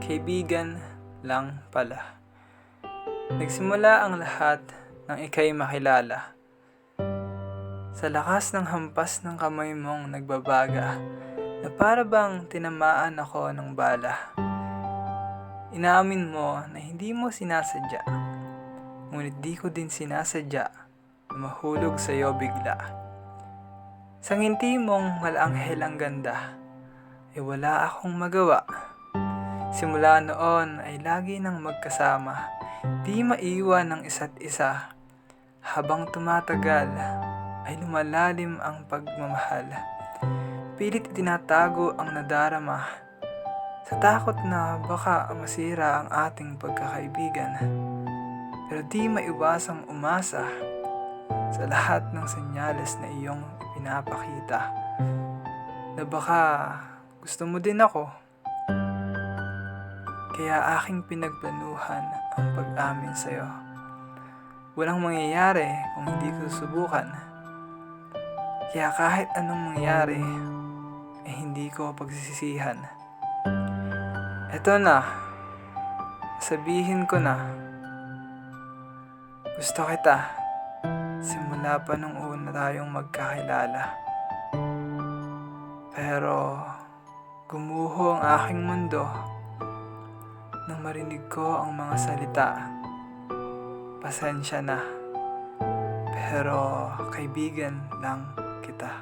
Kaibigan lang pala. Nagsimula ang lahat nang ika'y makilala. Sa lakas ng hampas ng kamay mong nagbabaga, na para bang tinamaan ako ng bala. Inaamin mo na hindi mo sinasadya, ngunit di ko din sinasadya na mahulog sa'yo bigla. Sa ngiti mong malanghel ang ganda, ay wala akong magawa. Simula noon ay lagi nang magkasama, di maiwan ng isa't isa. Habang tumatagal ay lumalalim ang pagmamahal. Pilit itinatago ang nadarama, sa takot na baka masira ang ating pagkakaibigan. Pero di maiwasang umasa sa lahat ng senyales na iyong ipinapakita, na baka gusto mo din ako. Kaya aking pinagplanuhan ang pag-amin sa'yo. Walang mangyayari kung hindi ko susubukan. Kaya kahit anong mangyari, ay hindi ko pagsisisihan. Eto na, sabihin ko na, gusto kita, simula pa nung una tayong magkakilala. Pero gumuho ang aking mundo nang marinig ko ang mga salita. Pasensya na, pero kaibigan lang kita.